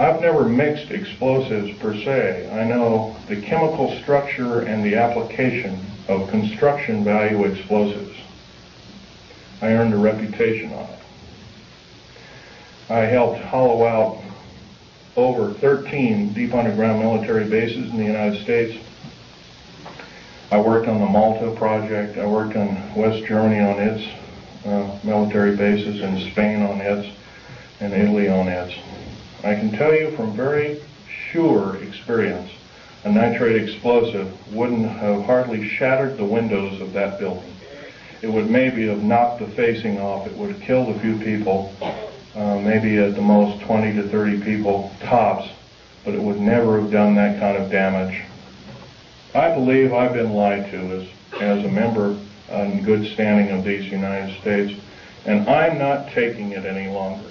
I've never mixed explosives per se. I know the chemical structure and the application of construction value explosives. I earned a reputation on it. I helped hollow out over 13 deep underground military bases in the United States. I worked on the Malta project. I worked on West Germany on its military bases, and Spain on its, and Italy on its. I can tell you from very sure experience, a nitrate explosive wouldn't have hardly shattered the windows of that building. It would maybe have knocked the facing off. It would have killed a few people, maybe at the most 20 to 30 people tops, but it would never have done that kind of damage. I believe I've been lied to as a member in good standing of these United States, and I'm not taking it any longer.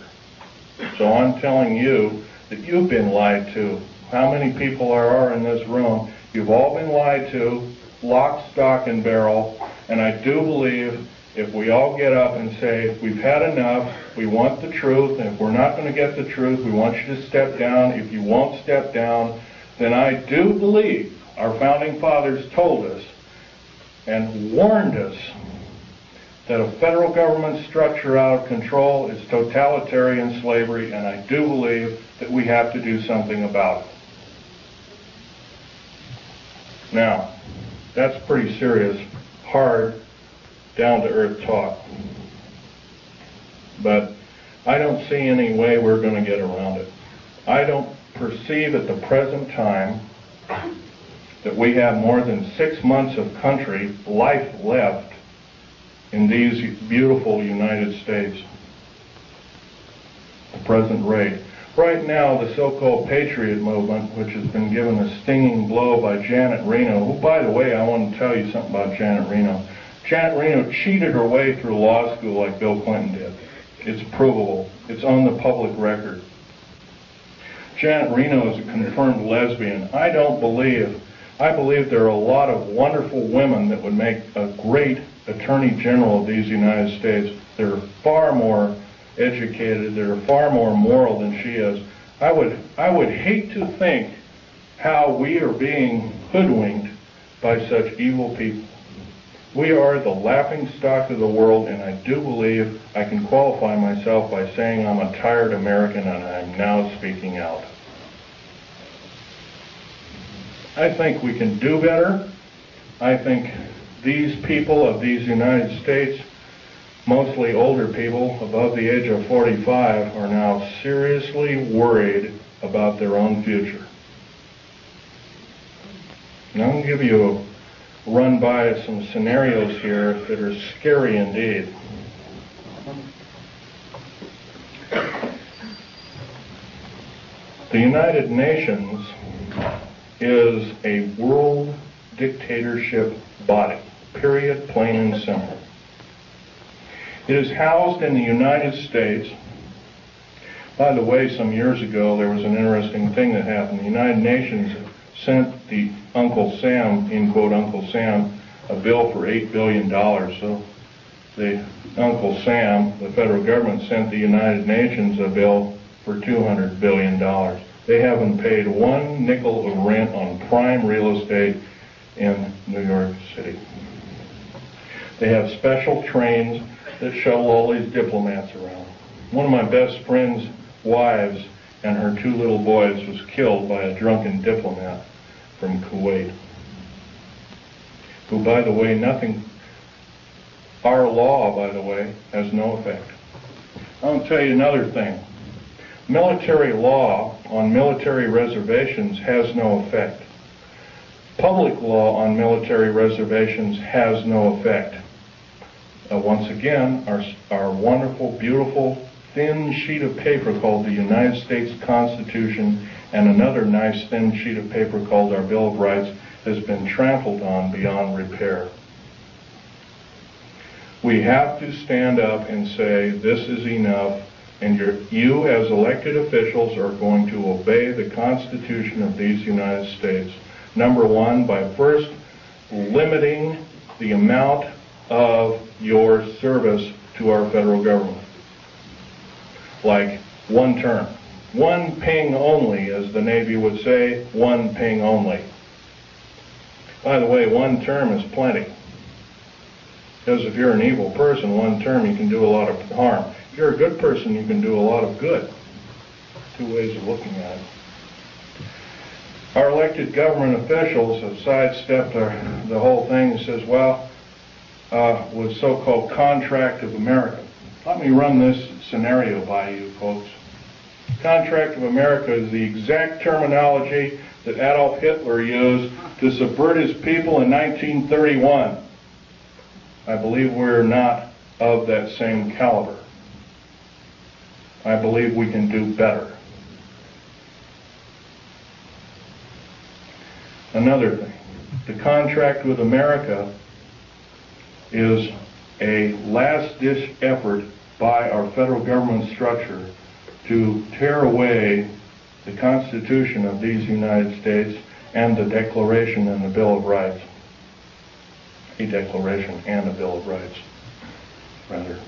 So I'm telling you that you've been lied to. How many people there are in this room? You've all been lied to, lock, stock, and barrel, and I do believe if we all get up and say, we've had enough, we want the truth, and if we're not going to get the truth, we want you to step down. If you won't step down, then I do believe our founding fathers told us and warned us that a federal government structure out of control is totalitarian slavery, and I do believe that we have to do something about it. Now, that's pretty serious, hard, down-to-earth talk. But I don't see any way we're going to get around it. I don't perceive at the present time that we have more than 6 months of country life left in these beautiful United States. The present rate. Right now, the so-called Patriot movement, which has been given a stinging blow by Janet Reno, who, by the way, I want to tell you something about Janet Reno. Janet Reno cheated her way through law school like Bill Clinton did. It's provable. It's on the public record. Janet Reno is a confirmed lesbian. I believe there are a lot of wonderful women that would make a great Attorney General of these United States. They're far more educated, they're far more moral than she is. I would hate to think how we are being hoodwinked by such evil people. We are the laughing stock of the world, and I do believe I can qualify myself by saying I'm a tired American, and I'm now speaking out. I think we can do better. I think these people of these United States, mostly older people above the age of 45, are now seriously worried about their own future. And I'm going to give you a run by some scenarios here that are scary indeed. The United Nations is a world dictatorship body, period, plain and simple. It is housed in the United States. By the way, some years ago there was an interesting thing that happened. The United Nations sent the Uncle Sam, in quote Uncle Sam, a bill for $8 billion. So the Uncle Sam, the federal government, sent the United Nations a bill for $200 billion. They haven't paid one nickel of rent on prime real estate in New York City. They have special trains that shuttle all these diplomats around. One of my best friend's wives and her 2 little boys was killed by a drunken diplomat from Kuwait, who, by the way, our law, by the way, has no effect. I'll tell you another thing. Military law on military reservations has no effect. Public law on military reservations has no effect. Once again, our wonderful, beautiful, thin sheet of paper called the United States Constitution and another nice thin sheet of paper called our Bill of Rights has been trampled on beyond repair. We have to stand up and say, this is enough, and you as elected officials are going to obey the Constitution of these United States. Number one, by first limiting the amount of your service to our federal government. Like 1 term. One ping only, as the Navy would say, one ping only. By the way, one term is plenty. Because if you're an evil person, one term you can do a lot of harm. If you're a good person, you can do a lot of good. Two ways of looking at it. Our elected government officials have sidestepped the whole thing and says, well, with so-called Contract of America. Let me run this scenario by you, folks. Contract of America is the exact terminology that Adolf Hitler used to subvert his people in 1931. I believe we're not of that same caliber. I believe we can do better. Another thing, the contract with America is a last-ditch effort by our federal government structure to tear away the Constitution of these United States and the Declaration and the Bill of Rights. A Declaration and a Bill of Rights, rather.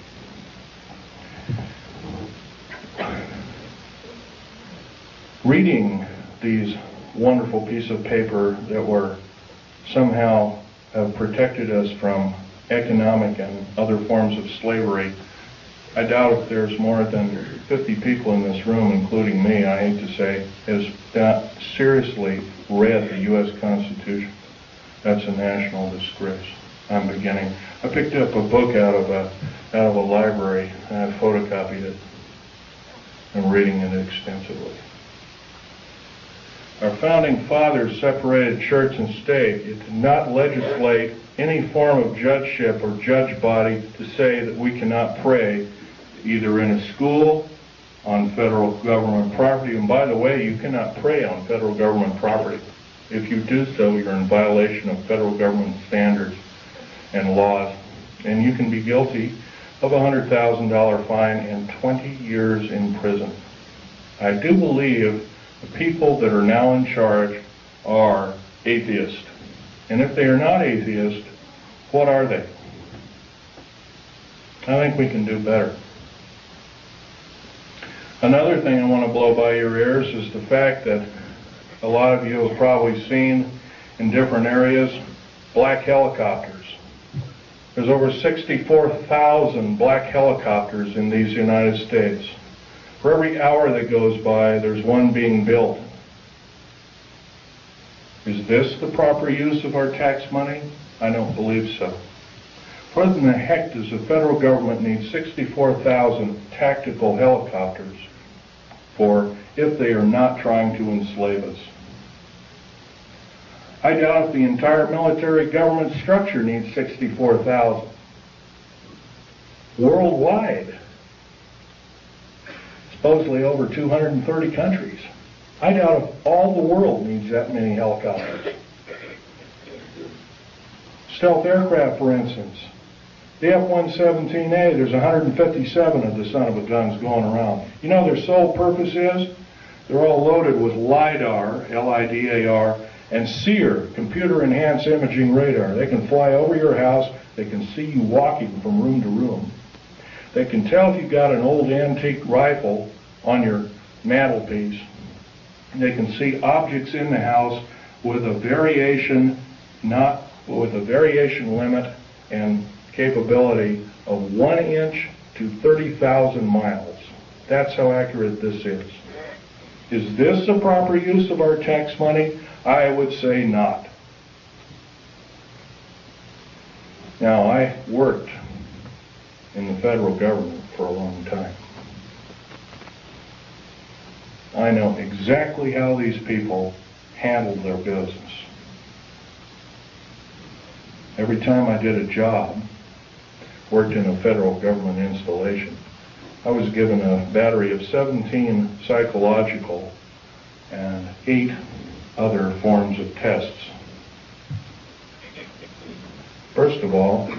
Reading these wonderful piece of paper that were somehow have protected us from economic and other forms of slavery, I doubt if there's more than 50 people in this room, including me, I hate to say, has not seriously read the U.S. Constitution. That's a national disgrace. I'm beginning. I picked up a book out of a library and I photocopied it. I'm reading it extensively. Our founding fathers separated church and state. It did not legislate any form of judgeship or judge body to say that we cannot pray either in a school, on federal government property. And by the way, you cannot pray on federal government property. If you do so, you're in violation of federal government standards and laws, and you can be guilty of a $100,000 fine and 20 years in prison. I do believe the people that are now in charge are atheists. And if they are not atheists, what are they? I think we can do better. Another thing I want to blow by your ears is the fact that a lot of you have probably seen in different areas black helicopters. There's over 64,000 black helicopters in these United States. For every hour that goes by, there's one being built. Is this the proper use of our tax money? I don't believe so. What in the heck does the federal government need 64,000 tactical helicopters for if they are not trying to enslave us? I doubt if the entire military government structure needs 64,000. Worldwide, supposedly over 230 countries. I doubt if all the world needs that many helicopters. Stealth aircraft, for instance. The F-117A, there's 157 of the son of a guns going around. You know their sole purpose is? They're all loaded with LIDAR, L-I-D-A-R, and SEER, computer-enhanced imaging radar. They can fly over your house. They can see you walking from room to room. They can tell if you've got an old antique rifle on your mantelpiece. They can see objects in the house with a variation, limit and capability of 1 inch to 30,000 miles. That's how accurate this is. Is this the proper use of our tax money? I would say not. Now, I worked in the federal government for a long time. I know exactly how these people handled their business. Every time I did a job, worked in a federal government installation, I was given a battery of 17 psychological and 8 other forms of tests. First of all,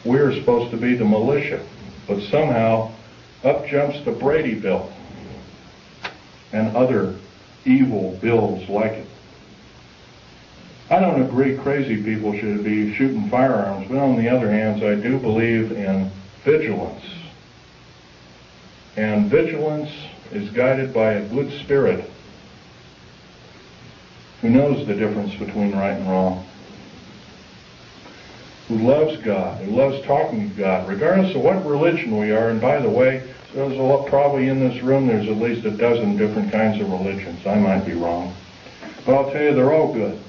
we're supposed to be the militia, but somehow up jumps the Brady Bill and other evil bills like it. I don't agree crazy people should be shooting firearms, but on the other hand, I do believe in vigilance. And vigilance is guided by a good spirit who knows the difference between right and wrong, who loves God, who loves talking to God, regardless of what religion we are. And by the way, there's probably in this room, there's at least a dozen different kinds of religions. I might be wrong. But I'll tell you, they're all good.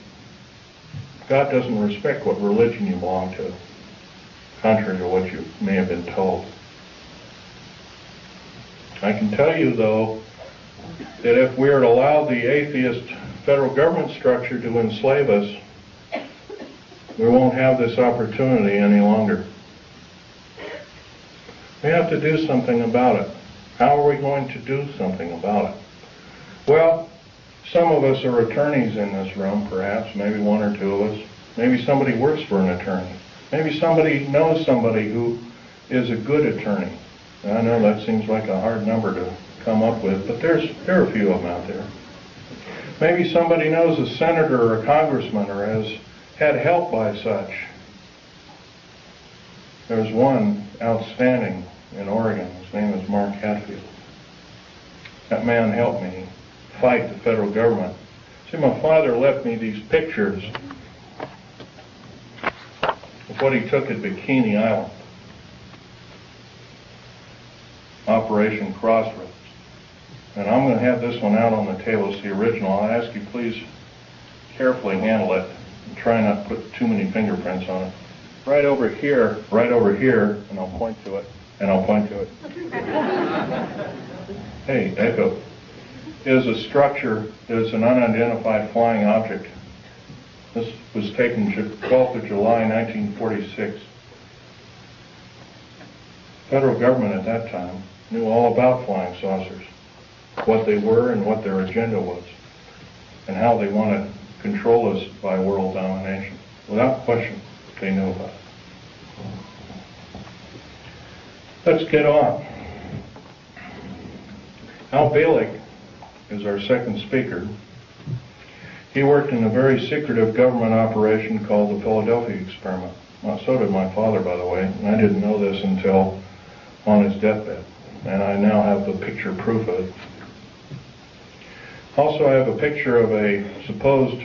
God doesn't respect what religion you belong to, contrary to what you may have been told. I can tell you, though, that if we are to allow the atheist federal government structure to enslave us, we won't have this opportunity any longer. We have to do something about it. How are we going to do something about it? Well, some of us are attorneys in this room, perhaps, maybe one or two of us. Maybe somebody works for an attorney. Maybe somebody knows somebody who is a good attorney. And I know that seems like a hard number to come up with, but there are a few of them out there. Maybe somebody knows a senator or a congressman or has had help by such. There's one outstanding in Oregon. His name is Mark Hatfield. That man helped me fight the federal government. See, my father left me these pictures of what he took at Bikini Island, Operation Crossroads. And I'm going to have this one out on the table. It's the original. I'll ask you please carefully handle it and try not to put too many fingerprints on it. Right over here, and I'll point to it, and I'll point to it. Hey, Echo, is a structure that is an unidentified flying object. This was taken 12th of July, 1946. Federal government at that time knew all about flying saucers, what they were and what their agenda was, and how they wanted to control us by world domination. Without question, they knew about it. Let's get on. Al Bielek is our second speaker. He worked in a very secretive government operation called the Philadelphia Experiment. Well, so did my father, by the way, and I didn't know this until on his deathbed, and I now have the picture proof of it. Also, I have a picture of a supposed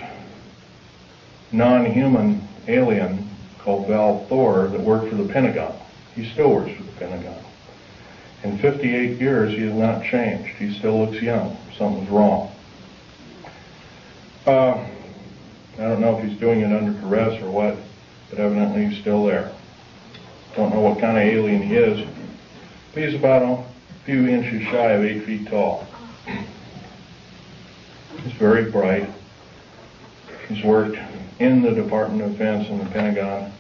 non-human alien called Val Thor that worked for the Pentagon. He still works for the Pentagon. In 58 years, he has not changed. He still looks young. Something's wrong. I don't know if he's doing it under duress or what, but evidently he's still there. Don't know what kind of alien he is, but he's about a few inches shy of 8 feet tall. He's very bright. He's worked in the Department of Defense and the Pentagon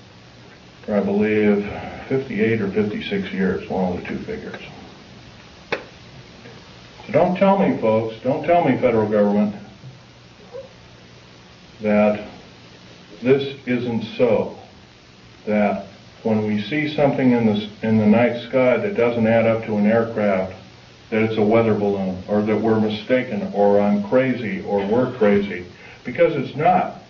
for, I believe, 58 or 56 years, one of the two figures. So don't tell me, folks, don't tell me, federal government, that this isn't so, that when we see something in the night sky that doesn't add up to an aircraft, that it's a weather balloon, or that we're mistaken, or I'm crazy, or we're crazy, because it's not.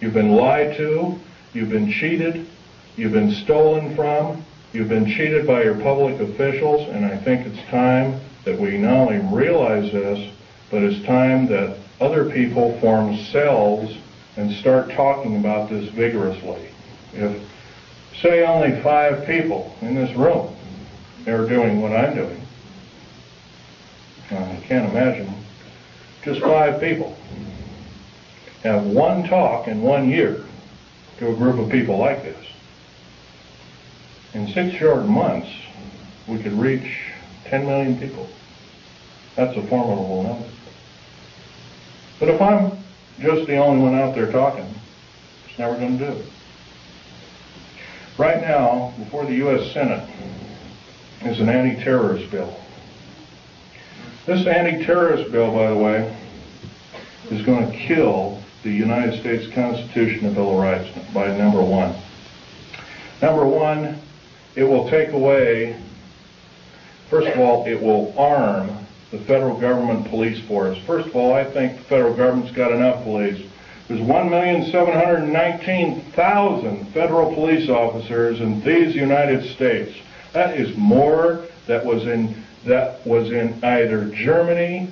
You've been lied to, you've been cheated, you've been stolen from, you've been cheated by your public officials, and I think it's time that we not only realize this, but it's time that other people form cells and start talking about this vigorously. If, say, only 5 people in this room are doing what I'm doing, I can't imagine just 5 people have one talk in 1 year to a group of people like this. In 6 short months, we could reach 10 million people. That's a formidable number. But if I'm just the only one out there talking, it's never going to do it. Right now, before the U.S. Senate is an anti-terrorist bill. This anti-terrorist bill, by the way, is going to kill the United States Constitution and Bill of Rights by number 1. Number 1, it will take away, first of all, it will arm the federal government police force. First of all, I think the federal government's got enough police. There's 1,719,000 federal police officers in these United States. That is more that was in that was in either Germany